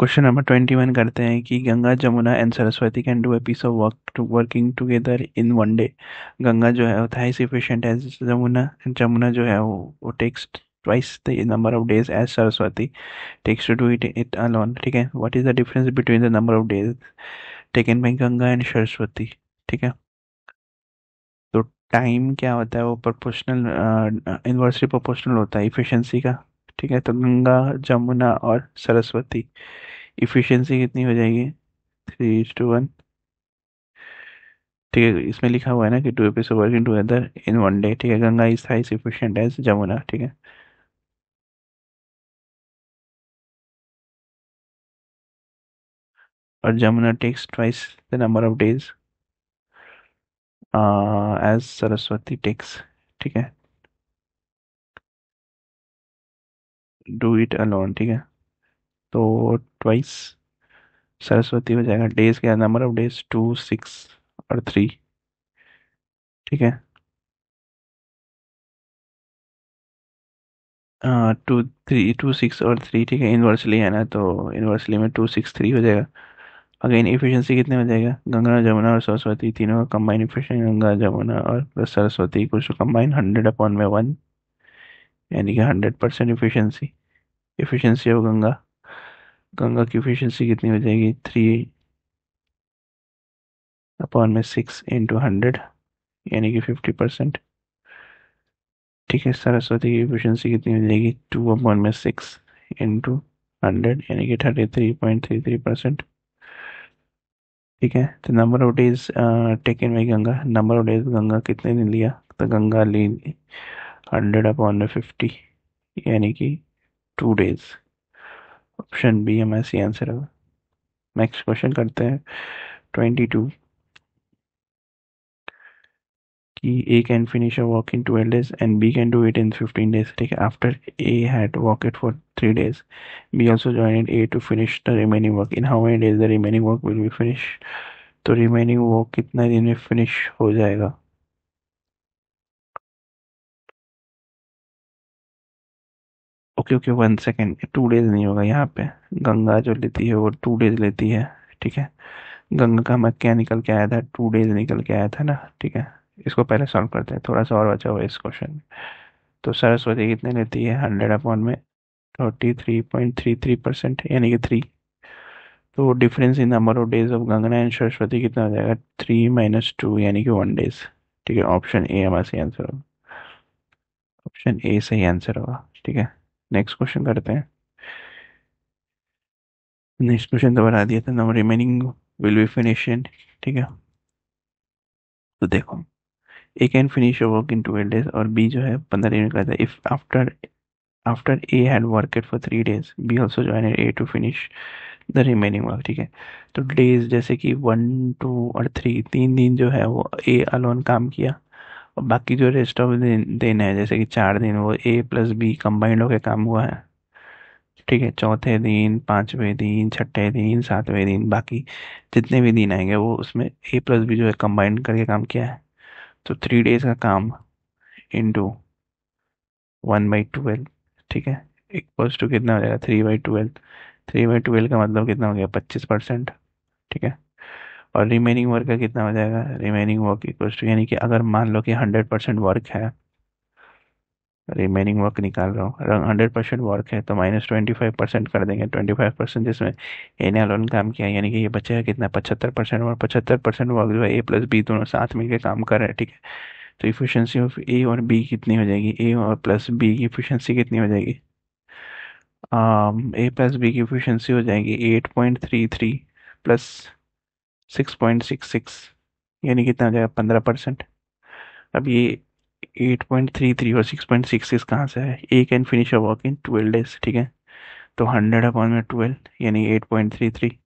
Question number 21 करते हैं कि Ganga Jamuna and Saraswati can do a piece of work two working together in one day. Ganga जो है वो thrice efficient as Jamuna. Jamuna जो है वो takes twice the number of days as Saraswati takes to do it alone. ठीक है, what is the difference between the number of days taken by Ganga and Saraswati. ठीक है, तो टाइम क्या होता है वो प्रोपोर्शनल इन्वर्सली प्रोपोर्शनल होता है इफिशिएंसी का। ठीक है, तो गंगा जमुना और सरस्वती इफिशिएंसी कितनी हो जाएगी? 3:1। ठीक है, इसमें लिखा हुआ है ना कि two episode working together in one day. ठीक है, Ganga is thrice efficient as Jamuna. ठीक है, और Jamuna takes twice the number of days as Saraswati takes. ठीक है, डू इट अलोन। ठीक है, तो ट्वाइस सरस्वती हो जाएगा। डेज क्या, नंबर ऑफ डेज 2, 6 और 3। ठीक है, 2, 3, 2, 6 और 3। ठीक है, इन्वर्सली है ना, तो इन्वर्सली में 2, 6, 3 हो जाएगा। अगेन इफिशिएंसी कितने हो जाएगा? गंगा जमुना और सरस्वती तीनों का कंबाइन इफिशिएंसी, गंगा जमुना और प्लस सरस्वती कुछ कंबाइन 100/1, यानी कि 100% efficiency. Efficiency of Ganga, Ganga की इफिशिएंसी कितनी हो जाएगी? 3/6 इंटू 100, यानी कि 50%। ठीक है, सरस्वती की इफिशिएंसी कितनी हो जाएगी? 2/6 इंटू 100, यानी कि 33.33%। ठीक है, तो number of days taken by Ganga, number of days Ganga कितने दिन लिया? तो गंगा ली 100/50, यानी कि 2 डेज। ऑप्शन बी हमारा सी आंसर होगा। नेक्स्ट क्वेश्चन करते हैं 22 कि A can finish a work in 12 days and B can do it in 15 days। ठीक है, after A had work it for 3 days, B also joint A to finish the remaining work in how many days the remaining work will be finish. तो remaining work कितना दिन में finish हो जाएगा? Okay okay, 1 second, 2 days नहीं होगा यहाँ पे। गंगा जो लेती है वो 2 डेज लेती है। ठीक है, गंगा का हमें क्या निकल के आया था? 2 डेज निकल के आया था ना। ठीक है, इसको पहले सॉल्व करते हैं, थोड़ा सा और बचा हुआ है इस क्वेश्चन में। तो सरस्वती कितने लेती है? 100/33.33%, यानी कि 3। तो difference in number of days of Ganga and Saraswati कितना हो जाएगा? 3 - 2, यानी कि 1 डेज। ठीक है, ऑप्शन ए हमारा सही आंसर होगा। ऑप्शन ए सही आंसर होगा। ठीक है, नेक्स्ट क्वेश्चन करते हैं। नेक्स्ट क्वेश्चन तो बता दिया था, number remaining will be finish in. ठीक है, तो देखो, A can finish work in 12 days और बी जो है 15 दिन में करता है। If after A had worked for 3 days, B also join A to finish the remaining work. ठीक है, तो डेज जैसे कि 1, 2 और 3, 3 दिन जो है वो ए अलोन काम किया, और बाकी जो रेस्ट ऑफ दिन है जैसे कि 4 दिन वो ए प्लस बी कंबाइंड होकर काम हुआ है। ठीक है, चौथे दिन, पांचवें दिन, छठे दिन, सातवें दिन, बाकी जितने भी दिन आएंगे वो उसमें ए प्लस बी जो है कंबाइंड करके काम किया है। तो 3 डेज का काम इंटू 1/12। ठीक है, इक्वल्स टू कितना हो जाएगा? 3/12। 3/12 का मतलब कितना हो गया? 25%। ठीक है, और रिमेनिंग वर्क का कितना हो जाएगा? रिमेनिंग वर्क इक्वल्स टू, यानी कि अगर मान लो कि 100% वर्क है, रिमेनिंग वर्क निकाल रहा हूँ, अगर 100% वर्क है तो -25% कर देंगे। 25% जिसमें ए ने अलोन काम किया, यानी कि ये बचेगा कितना? 75%। और 75% वर्क जो है ए प्लस बी दोनों साथ मिलकर काम कर रहे हैं। ठीक है, तो इफिशियंसी ऑफ ए और बी कितनी हो जाएगी? ए और प्लस बी की इफिशियंसी कितनी हो जाएगी? ए प्लस बी की इफिशियंसी हो जाएगी 8.33 प्लस 6.66, यानी कितना हो जाएगा? 15%। अब ये 8.33 और 6.66 कहाँ से है? A can finish a work in 12 days। ठीक है, तो 100/12 यानी 8.33,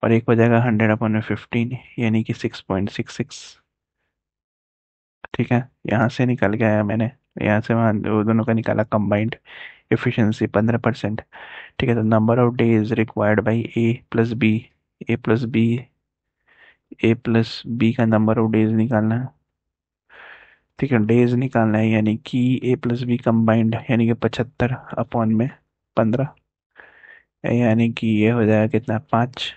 और एक हो जाएगा 100/15, यानी कि 6.66। ठीक है, यहाँ से निकल के आया मैंने, यहाँ से वहाँ वो दोनों का निकाला कंबाइंड एफिशिएंसी 15%। ठीक है, तो number of days required by a plus b a plus b का नंबर ऑफ डेज निकालना है। ठीक है, डेज निकालना है, यानी कि ए प्लस बी कंबाइंड, यानी कि 75/15, यानी कि ये हो जाएगा कितना, 5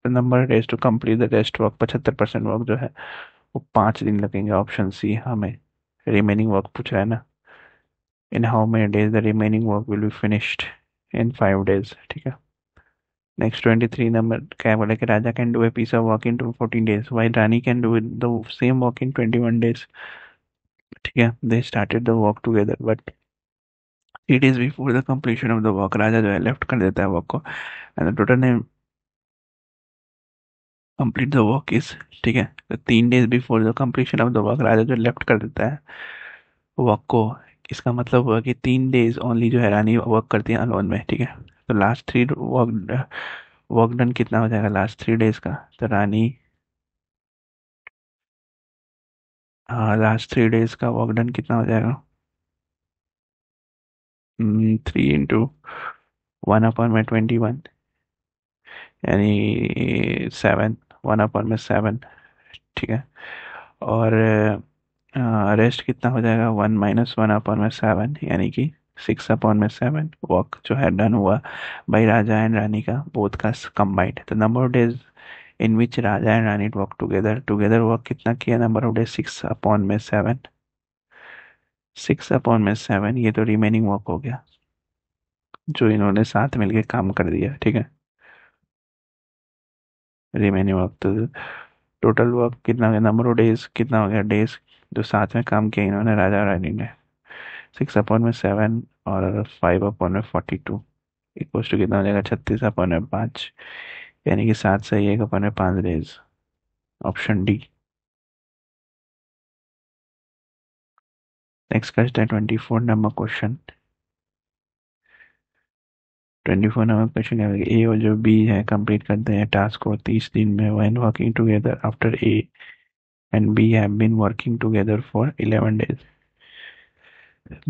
number days to complete the rest work. 75% work जो है वो 5 दिन लगेंगे। ऑप्शन सी हमें रिमेनिंग वर्क पूछ रहा है ना। इन how many days the remaining work will be finished, in 5 days। ठीक है। नेक्स्ट 23 नंबर क्या बोला कि Raja can do a piece of work in 14 days while Rani can do the same work in 21 days। ठीक है। They started the work together but 3 days before the completion of the work, Raja जो है left कर देता है वर्क को, and the total name complete the work is. ठीक है। तो 3 days before the completion of the work Raja जो लेफ्ट कर देता है वर्क को। इसका मतलब हुआ कि 3 days ओनली जो है रानी वर्क करती है अलोन में। ठीक है। तो लास्ट 3 वर्क वर्क डन कितना हो जाएगा लास्ट 3 days का, तो रानी, हाँ लास्ट 3 days का वर्क डन कितना हो जाएगा, 3 into 1/21, यानी 7, 1/7। ठीक है। और रेस्ट कितना हो जाएगा, 1 - 1/7, यानी कि 6/7 वर्क जो है डन हुआ बाई राजा एंड रानी का, बोथ का कंबाइंड। तो number of days in which Raja and Rani work together, together work कितना किया, नंबर ऑफ डेज 6/7। 6/7 ये तो रिमेनिंग वर्क हो गया जो इन्होंने साथ मिलके काम कर दिया। ठीक है। रिमेनिंग वर्क तो टोटल वर्क कितना हो गया, नंबर ऑफ डेज कितना हो गया, डेज जो साथ में काम किया इन्होंने राजा और रानी ने, 6/7 और 5/42 इक्वल्स टू कितना हो जाएगा, 36/5, यानी कि 7 से 1/5 days. Option D. Next question है 24 नंबर क्वेश्चन। 24 नंबर क्वेश्चन क्या है, ए और जो बी है कंप्लीट करते हैं टास्क को 30 दिन में when working together after a and b have been working together for 11 days।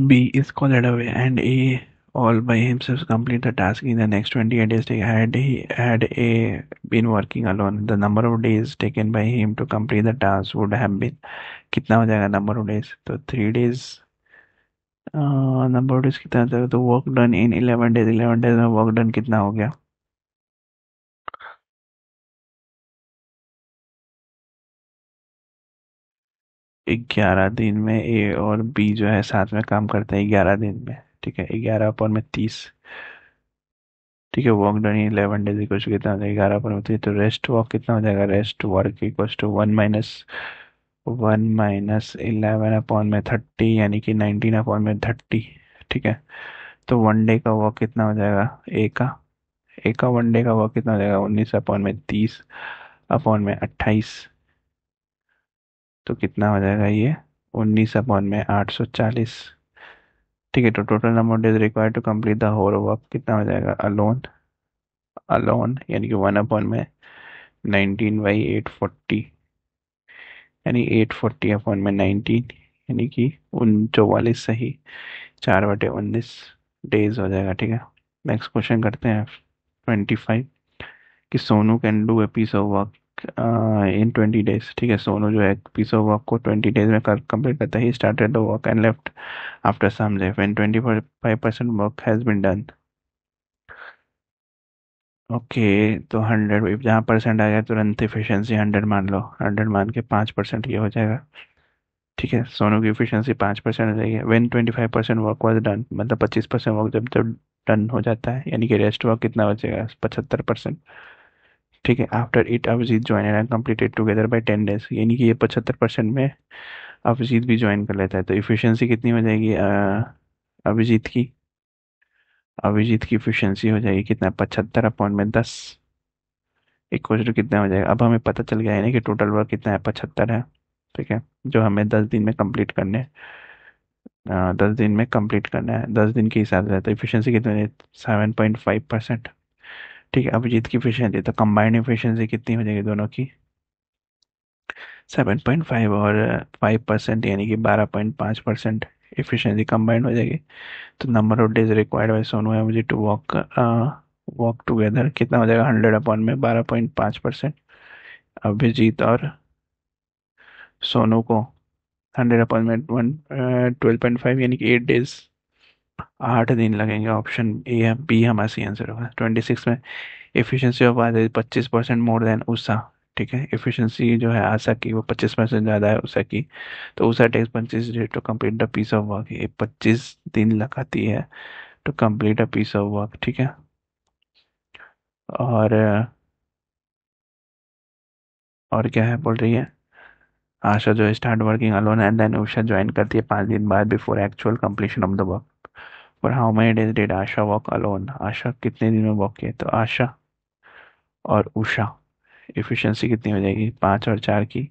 B is called away and A all by himself complete the task in the next 28 days. Had he had A been working alone, the number of days taken by him to complete the task would have been, कितना हो जाएगा number of days, तो 3 days, number of days कितना हो जाएगा, तो work done in 11 days, 11 days में work done कितना हो गया, 11 दिन में ए और बी जो है साथ में काम करते हैं 11 दिन में। ठीक है। 11/30। ठीक है। Work done in 11 days equal to कितना हो जाएगा, 11/30। तो रेस्ट वर्क कितना हो जाएगा, रेस्ट वर्क इक्वल टू 1 - 1 - 11/30, यानी कि 19/30। ठीक है। तो 1 डे का वर्क कितना हो जाएगा, ए का 1 डे का वर्क कितना हो जाएगा, 19/30/28। तो कितना हो जाएगा ये, 19/840। ठीक है। तो total number of days required to complete the whole work कितना हो जाएगा, अलोन, यानी कि 1/19/840, यानी 840/19, यानी कि 44 सही, 4/19 डेज हो जाएगा। ठीक है। नेक्स्ट क्वेश्चन करते हैं 25, कि Sonu can do a piece of work in 20 days। ठीक है। सोनू जो है पीस ऑफ वर्क को 20 days में कंप्लीट करता है। He started the work and left after some day when 25% work has been done. Okay. तो 100 जहाँ परसेंट आ गया तुरंत एफिशिएंसी 100 मान लो, 100 मान के 5% ये हो जाएगा। ठीक है। सोनू की एफिशिएंसी 5% हो जाएगी व्हेन 25% वर्क वाज डन, मतलब 25% वर्क जब जब डन हो जाता है, यानी कि रेस्ट वर्क कितना बचेगा, 75%। ठीक है। After it Abhijit join and completed together by 10 days, यानी कि ये 75% में अभिजीत भी ज्वाइन कर लेता है, तो इफिशियंसी कितनी हो जाएगी, अभिजीत की अभिजीत की इफिशियंसी हो जाएगी कितना, 75/10 इक्वल टू कितना हो जाएगा। अब हमें पता चल गया है ना कि टोटल वर्क कितना है, 75 है। ठीक है। जो हमें 10 दिन में कंप्लीट करने हैं, 10 दिन में कंप्लीट करना है, 10 दिन के हिसाब से, तो इफिशियंसी कितनी है, 7.5%। ठीक है। अभिजीत की इफिशियंसी, तो कंबाइंड इफिशियंसी कितनी हो जाएगी दोनों की, 7.5 और 5%, यानी कि 12.5% इफिशियंसी कंबाइंड हो जाएगी। तो number of days required by Sonu है मुझे टू वर्क टुगेदर कितना हो जाएगा, 100/12.5%। अभिजीत और सोनू को 100/1 12.5, यानी कि 8 days 8 दिन लगेंगे। ऑप्शन ए है, बी हमारा सी आंसर होगा। 26 में एफिशिएंसी ऑफ आधा 25% मोर देन उषा। ठीक है, एफिशिएंसी जो है आशा की वो 25% ज़्यादा है उषा की। तो Usha takes 25 days to complete the piece of work. ये 25 दिन लगाती है to complete a piece of work. ठीक है। और और क्या है बोल रही है, आशा जो है start working alone and then Usha join करती है 5 दिन बाद before actual completion of the work. For how many days did Asha work alone. Asha कितने दिन में वर्क किया, तो आशा और उषा एफिशिएंसी कितनी हो जाएगी, 5 और 4 की।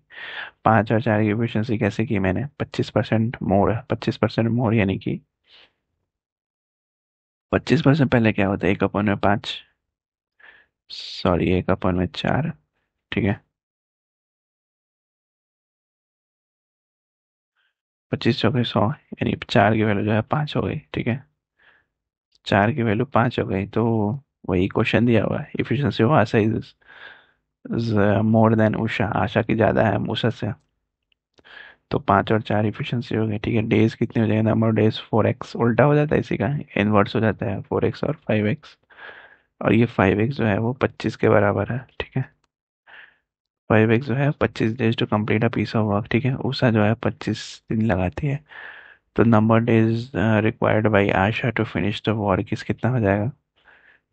5 और 4 की एफिशिएंसी कैसे की मैंने, 25% मोर। 25% मोर यानी कि 25% पहले क्या होता है, 1/5। सॉरी, 1/4। ठीक है, 25 चौके 100, यानी 4 की वैल्यू जो है 5 हो गई। ठीक है, 4 की वैल्यू 5 हो गई। तो वही क्वेश्चन दिया हुआ है, efficiency of Asha is more than Usha. Asha की ज़्यादा है उषा से। तो 5 और 4 इफिशियंसी हो गई। ठीक है, डेज कितने हो जाएंगे, नंबर ऑफ डेज 4x। उल्टा हो जाता है इसी का, इनवर्स हो जाता है 4x और 5x। और ये 5x जो है वो 25 के बराबर है। ठीक है, 5x जो है 25 days to complete a piece of work. ठीक है, उषा जो है 25 दिन लगाती है। तो number days required by Asha to finish the work किस कितना हो जाएगा,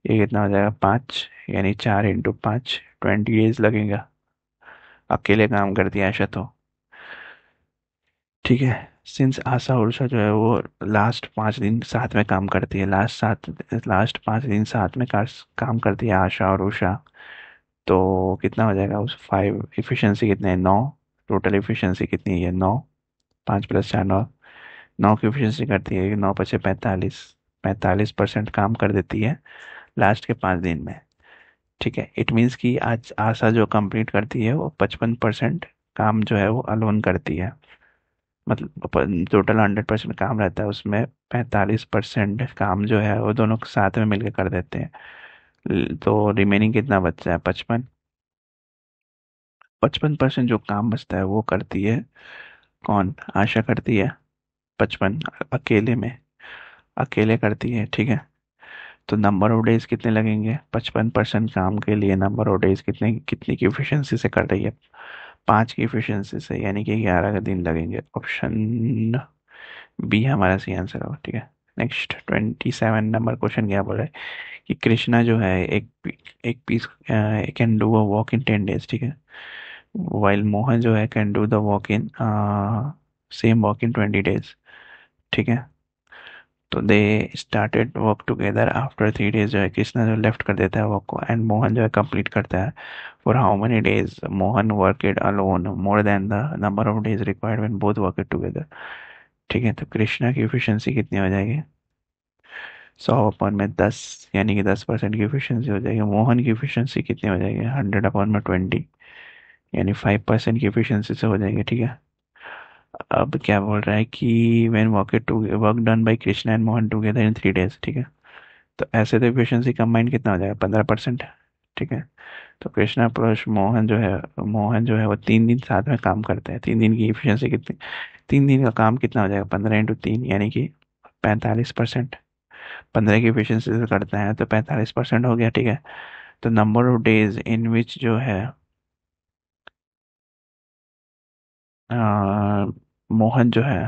ये कितना हो जाएगा 5, यानी 4 × 5 20 डेज लगेगा। अकेले काम करती है आशा तो। ठीक है, सिंस आशा और उषा जो है वो लास्ट 5 दिन साथ में काम करती है, लास्ट 5 दिन साथ में काम करती है आशा और उषा। तो कितना हो जाएगा उस 5, इफिशियंसी कितने हैं 9। टोटल इफिशियंसी कितनी है 9। 5 + 4 9। 9 की एफिशिएंसी करती है 9 × 5 = 45। 45% काम कर देती है लास्ट के 5 दिन में। ठीक है, इट मीन्स कि आज आशा जो कंप्लीट करती है वो 55% काम जो है वो अलोन करती है। मतलब टोटल 100% काम रहता है, उसमें 45% काम जो है वो दोनों साथ में मिलकर कर देते हैं। तो रिमेनिंग कितना बचता है 55। 55% जो काम बचता है वो करती है कौन, आशा करती है 55 अकेले में, अकेले करती है। ठीक है, तो नंबर ऑफ डेज कितने लगेंगे, 55% काम के लिए नंबर ऑफ डेज कितने, कितनी की एफिशिएंसी से कर रही है, 5 की एफिशिएंसी से, यानी कि 11 दिन लगेंगे। ऑप्शन बी हमारा सही आंसर होगा। ठीक है, नेक्स्ट 27 नंबर क्वेश्चन क्या बोल रहा है कि कृष्णा जो है एक piece can do a walk in 10 days. ठीक है, वाइल मोहन जो है can do the walk in same walk in 20 days. ठीक है, तो they started work together after 3 days. जो है कृष्णा जो लेफ्ट कर देता है वर्क को एंड मोहन जो है कंप्लीट करता है। For how many days Mohan worked alone more than the number of days required when both worked together. ठीक है, तो कृष्णा की एफिशिएंसी कितनी हो जाएगी, 100/10, यानी कि 10% की एफिशिएंसी हो जाएगी। मोहन की एफिशिएंसी कितनी हो जाएगी, 100/20, यानी 5% की एफिशिएंसी से हो जाएगी। ठीक है, अब क्या बोल रहा है कि when work done by Krishna and Mohan together in 3 days. ठीक है, तो ऐसे तो एफिशिएंसी कंबाइंड कितना हो जाएगा, 15%। ठीक है, तो कृष्णा प्लस मोहन जो है वो 3 दिन साथ में काम करते हैं। 3 दिन की एफिशिएंसी कितनी, 3 दिन का काम कितना हो जाएगा, 15 × 3, यानी कि 45%। 15 की एफिशिएंसी से करते हैं तो 45% हो गया। ठीक है, तो number of days in which जो है अ, मोहन जो है,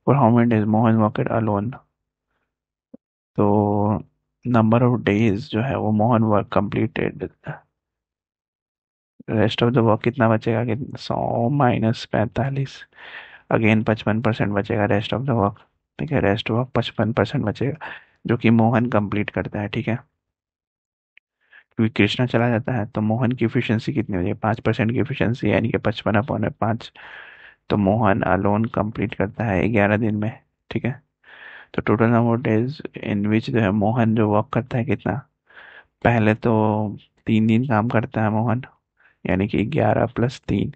for how many days Mohan worked alone. तो नंबर ऑफ डेज जो है वो Mohan work completed, rest of the work कितना बचेगा कि 100 - 45, अगेन 55% बचेगा रेस्ट ऑफ द वर्क। ठीक है, रेस्ट वर्क 55% बचेगा जो कि मोहन कंप्लीट करता है। ठीक है, क्योंकि कृष्णा चला जाता है तो मोहन की एफिशिएंसी कितनी हो जाएगी, 5% की एफिशिएंसी, यानी कि 55/5। तो मोहन अलोन कंप्लीट करता है 11 दिन में। ठीक है, तो total number of days in which जो है मोहन जो वर्क करता है कितना, पहले तो 3 दिन काम करता है मोहन, यानी कि 11 + 3,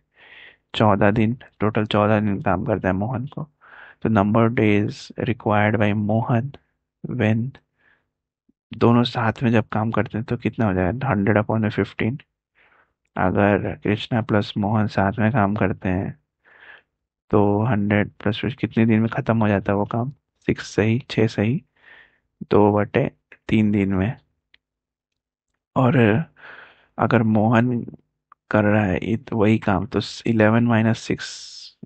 14 दिन, टोटल 14 दिन काम करता है मोहन को। तो number of days required by Mohan when, दोनों साथ में जब काम करते हैं तो कितना हो जाएगा, 100/15। अगर कृष्णा प्लस मोहन साथ में काम करते हैं तो 100 + कितने दिन में खत्म हो जाता है वो काम, 6 सही, 6 सही, 2/3 दिन में। और अगर मोहन कर रहा है ये तो वही काम, तो 11 - 6,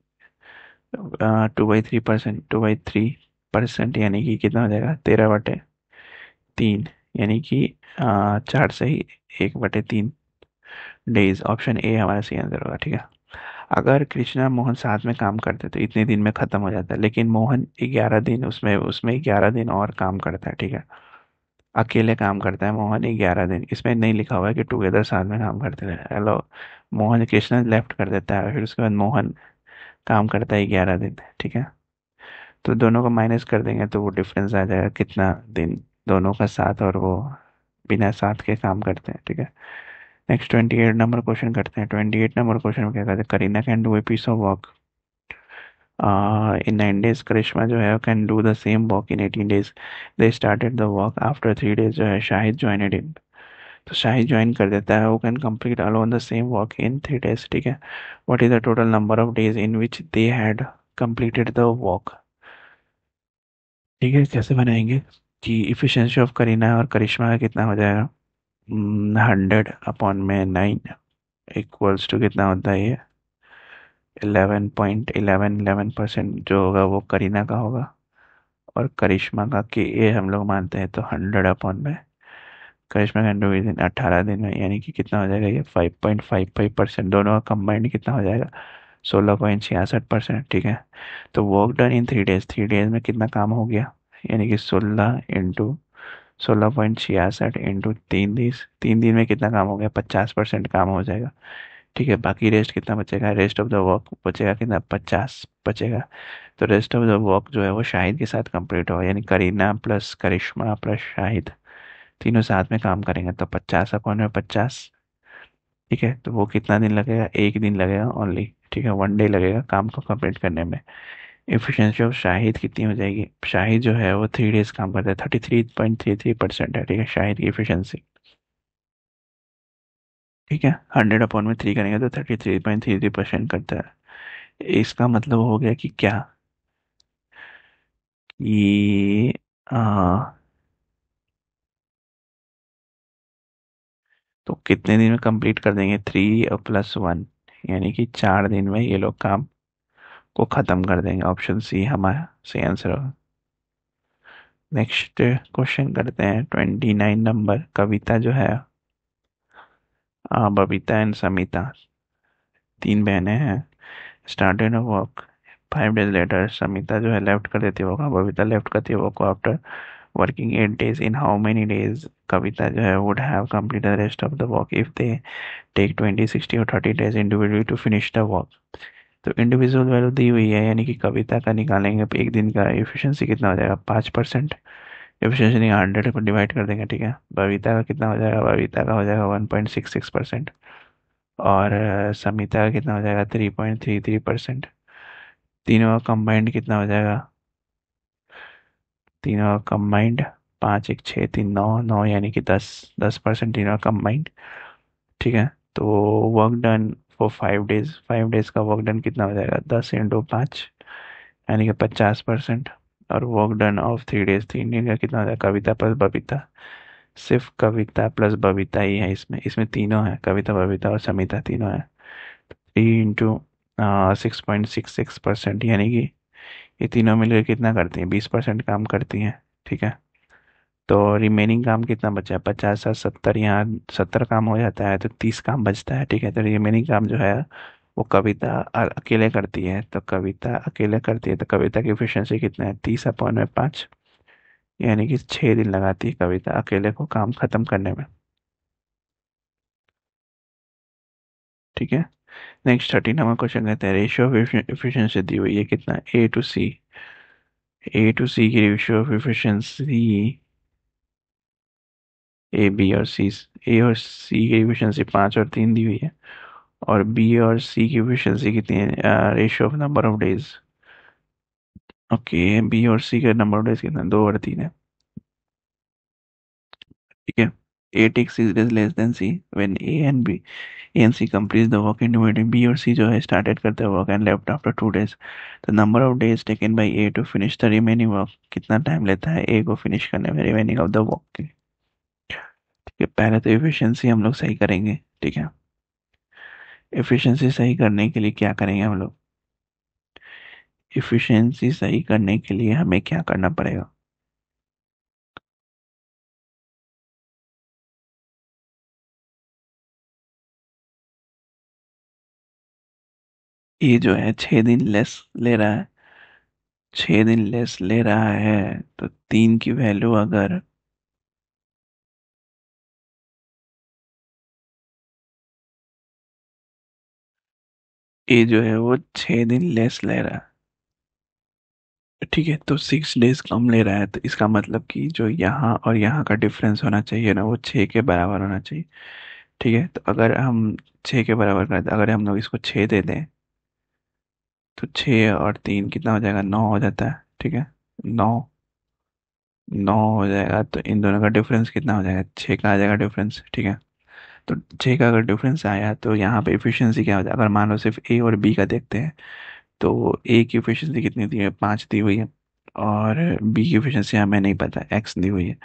2/3%, 2/3%, यानी कि कितना हो जाएगा, 13/3, यानी कि 4 सही, 1/3 डेज। ऑप्शन ए हमारा सही आंसर होगा, ठीक है। अगर कृष्णा मोहन साथ में काम करते तो इतने दिन में खत्म हो जाता है, लेकिन मोहन 11 दिन, उसमें उसमें 11 दिन और काम करता है, ठीक है। अकेले काम करता है मोहन 11 दिन, इसमें नहीं लिखा हुआ है कि टुगेदर साथ में काम करते हैं। हेलो, मोहन कृष्णा लेफ्ट कर देता है, फिर उसके बाद मोहन काम करता है 11 दिन, ठीक है। तो दोनों को माइनस कर देंगे तो वो डिफरेंस आ जाएगा कितना दिन दोनों का साथ और वो बिना साथ के काम करते हैं, ठीक है। नेक्स्ट 28 नंबर क्वेश्चन करते हैं। 28 नंबर क्वेश्चन में क्या कहते हैं, Kareena can do a piece of work in 9 days, Karisma जो है can do the same work in 18 days। They started the work after 3 days, जो है शाहिद ज्वाइनेड इन। तो शाहिद ज्वाइन कर देता है, वो can complete alone the same work in 3 days, ठीक है। What is the total number of days in which they had completed the work. ठीक है, कैसे बनाएंगे कि इफिशिएंसी ऑफ करीना और करिश्मा का कितना हो जाएगा, 100/9 इक्वल्स टू कितना होता है ये, 11.11% जो होगा वो करीना का होगा, और करिश्मा का कि ये हम लोग मानते हैं तो 100/में करिश्मा कैन डू विद इन 18 दिन में, यानी कि कितना हो जाएगा ये 5.55%, दोनों का कंबाइंड कितना हो जाएगा, 16.66%, ठीक है। तो वर्क डन इन 3 days, 3 days में कितना काम हो गया, यानी कि 16 × 16.66 इंटू 3 दिन, 3 दिन में कितना काम हो गया, 50% काम हो जाएगा, ठीक है। बाकी रेस्ट कितना बचेगा, रेस्ट ऑफ द वर्क बचेगा कितना, 50 बचेगा। तो रेस्ट ऑफ द वर्क जो है वो शाहिद के साथ कंप्लीट होगा, यानी करीना प्लस करिश्मा प्लस शाहिद तीनों साथ में काम करेंगे, तो 50/50, ठीक है। तो वो कितना दिन लगेगा, 1 दिन लगेगा ओनली, ठीक है, 1 डे लगेगा काम को कंप्लीट करने में। एफिशिएंसी ऑफ शाहिद कितनी हो जाएगी, शाहिद जो है वो 3 days काम करता है, 33.33% है, ठीक है, शाहिद की एफिशिएंसी, ठीक है। 100/3 करेंगे तो 33.33% करता है। इसका मतलब हो गया कि क्या, ये तो कितने दिन में कंप्लीट कर देंगे, 3+1, यानी कि 4 दिन में ये लोग काम को खत्म कर देंगे। ऑप्शन सी हमारा सही आंसर होगा। नेक्स्ट क्वेश्चन करते हैं 29 नंबर। कविता जो है, बबीता एंड समिता, 3 बहनें हैं। Started work 5 days later, Samita जो है लेफ्ट कर देती है वर्क, बबीता लेफ्ट करती है work after working 8 days। In how many days Kavita जो है would have complete the rest of the work if they take 20, 60 और 30 days individually to finish the work. तो इंडिविजुअल वैल्यू दी हुई है, यानी कि कविता का निकालेंगे एक दिन का एफिशिएंसी कितना हो जाएगा, 5%। एफिशिएंसी नहीं, 100 पर डिवाइड कर देंगे, ठीक है। बबीता का कितना हो जाएगा, बबीता का हो जाएगा 1.66%, और समिता का कितना हो जाएगा 3.33%। तीनों का कंबाइंड कितना हो जाएगा, तीनों का कंबाइंड 5, 1, 6, 3, 9, 9, यानी कि 10%, तीनों का कंबाइंड, ठीक है। तो work done for 5 days, 5 days का वर्क डन कितना हो जाएगा, 10 × 5, यानी कि 50%। और वर्क डन ऑफ 3 days, 3 दिन का कितना हो जाएगा, कविता प्लस बबीता, सिर्फ कविता प्लस बबीता ही है इसमें, इसमें तीनों है, कविता बबीता और समिता तीनों है। 3 × 6.66%, यानी कि ये तीनों मिलकर कितना करती हैं, 20% काम करती हैं, ठीक है। तो रिमेनिंग काम कितना बचा है, 50 और 70, यहाँ 70 काम हो जाता है तो 30 काम बचता है, ठीक है। तो रिमेनिंग काम जो है वो कविता अकेले करती है, तो कविता अकेले करती है, तो कविता की एफिशिएंसी कितना है, 30/5, यानी कि 6 दिन लगाती है कविता अकेले को काम खत्म करने में, ठीक है। नेक्स्ट 30 नंबर क्वेश्चन कहते हैं, रेशियो ऑफ एफिशिएंसी दी हुई है कितना, A to C, A to C की रेशियो ऑफ एफिशिएंसी, ए और सी की एफिशिएंसी 5 और 3 दी हुई है, और बी और सी की एफिशिएंसी कितनी है, ratio of number of days. Okay, B और सी का नंबर ऑफ डेज कितना है, 2 और 3 है, ठीक है। A takes 6 days less than C when A and C completes the work individually. B और C जो है started करते हैं work and left after 2 days. The number of days taken by A to finish the remaining work, कितना time लेता है A को finish करने में remaining of the work के। ठीक है, पहले तो efficiency हम लोग सही करेंगे। ठीक है, efficiency सही करने के लिए क्या करेंगे हम लोग? efficiency सही करने के लिए हमें क्या करना पड़ेगा? ये जो है 6 दिन लेस ले रहा है, 6 दिन लेस ले रहा है, तो 3 की वैल्यू अगर ए जो है वो 6 दिन लेस ले रहा है, ठीक है, तो 6 डेज कम ले रहा है, तो इसका मतलब कि जो यहाँ और यहाँ का डिफरेंस होना चाहिए ना, वो 6 के बराबर होना चाहिए। ठीक है, तो अगर हम 6 के बराबर कर दें, अगर हम लोग इसको 6 दे दें, तो 6 और 3 कितना हो जाएगा? 9 हो जाता है। ठीक है, 9, 9 हो जाएगा, तो इन दोनों का डिफरेंस कितना हो जाएगा? 6 का आ जाएगा डिफरेंस। ठीक है, तो 6 का अगर डिफरेंस आया तो यहाँ पे एफिशिएंसी क्या हो जाएगा? अगर मान लो सिर्फ ए और बी का देखते हैं, तो ए की एफिशिएंसी कितनी दी है? 5 दी हुई है, और बी की एफिशिएंसी हमें नहीं पता, एक्स दी हुई है।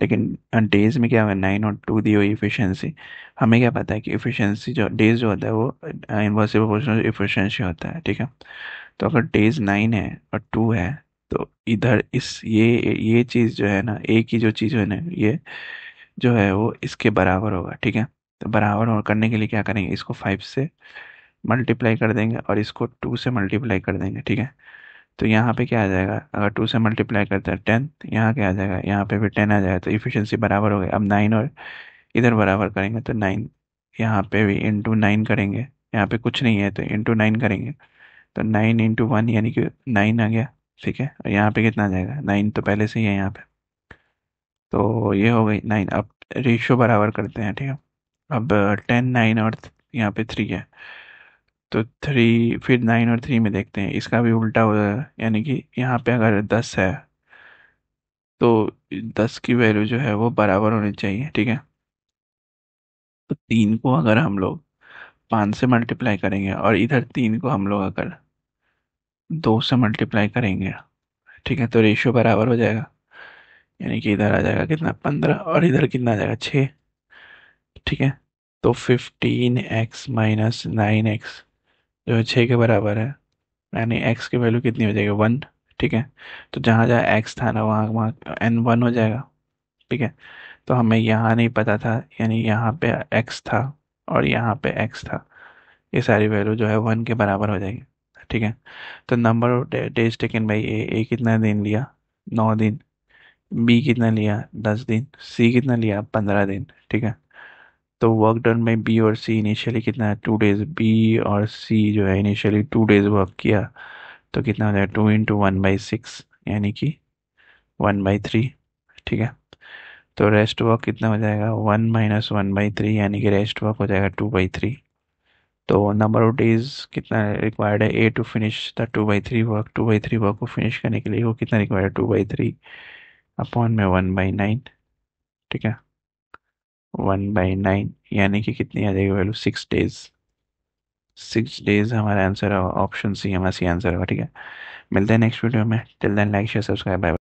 लेकिन डेज में क्या हुआ? 9 और 2 दी हुई एफिशिएंसी। हमें क्या पता है कि एफिशिएंसी जो डेज जो होता है वो इनवर्सली प्रोपोर्शनल एफिशिएंसी होता है। ठीक है, तो अगर डेज 9 है और 2 है, तो इधर इस ये चीज़ जो है ना, ए की जो चीज़ है ना, ये जो है वो इसके बराबर होगा। ठीक है, तो बराबर और करने के लिए क्या करेंगे? इसको 5 से मल्टीप्लाई कर देंगे और इसको 2 से मल्टीप्लाई कर देंगे। ठीक है, तो यहाँ पे क्या आ जाएगा? अगर 2 से मल्टीप्लाई करते हैं 10, यहाँ क्या आ जाएगा? यहाँ पे भी 10 आ जाएगा, तो इफिशियंसी बराबर हो गई। अब 9 और इधर बराबर करेंगे तो 9, यहाँ पे भी इंटू 9 करेंगे, यहाँ पे कुछ नहीं है तो इंटू 9 करेंगे, तो 9 × 1 यानी कि 9 आ गया। ठीक है, और यहाँ पे कितना आ जाएगा? 9 तो पहले से ही है यहाँ पे, तो ये हो गई 9। अब रेशियो बराबर करते हैं। ठीक है, अब 10, 9 और यहाँ पे 3 है, तो 3, फिर 9 और 3 में देखते हैं, इसका भी उल्टा हो जाएगा, यानी कि यहाँ पे अगर 10 है, तो 10 की वैल्यू जो है वो बराबर होनी चाहिए। ठीक है, तो 3 को अगर हम लोग 5 से मल्टीप्लाई करेंगे और इधर 3 को हम लोग अगर 2 से मल्टीप्लाई करेंगे, ठीक है, तो रेशियो बराबर हो जाएगा, यानी कि इधर आ जाएगा कितना? 15, और इधर कितना आ जाएगा? 6। ठीक है, तो 15x - 9x जो है 6 के बराबर है, यानी x की वैल्यू कितनी हो जाएगी? 1। ठीक है, तो जहाँ जहाँ x था ना, वहाँ वहाँ n 1 हो जाएगा। ठीक है, तो हमें यहाँ नहीं पता था, यानी यहाँ पे x था और यहाँ पे x था, ये सारी वैल्यू जो है 1 के बराबर हो जाएगी। ठीक है, तो number of days taken by A कितना दिन लिया? 9 दिन। बी कितना लिया? 10 दिन। सी कितना लिया? 15 दिन। ठीक है, तो वर्क डन बाई बी और सी इनिशियली कितना है? 2 डेज। बी और सी जो है इनिशियली 2 डेज वर्क किया, तो कितना हो जाएगा? 2 × 1/6 यानी कि 1/3। ठीक है, तो रेस्ट वर्क कितना हो जाएगा? 1 - 1/3 यानी कि रेस्ट वर्क हो जाएगा 2/3। तो नंबर ऑफ डेज कितना रिक्वायर्ड है A to finish the 2/3 work? 2/3 work को फिनिश करने के लिए वो कितना रिक्वायर्ड है? 2/3 अपॉन में 1/9। ठीक है, 1/9 यानी कि कितनी आ जाएगी वैल्यू? 6 डेज। 6 डेज हमारा आंसर है, ऑप्शन सी हमारा सी आंसर होगा। ठीक है, मिलते हैं नेक्स्ट वीडियो में। Till then like share subscribe, bye.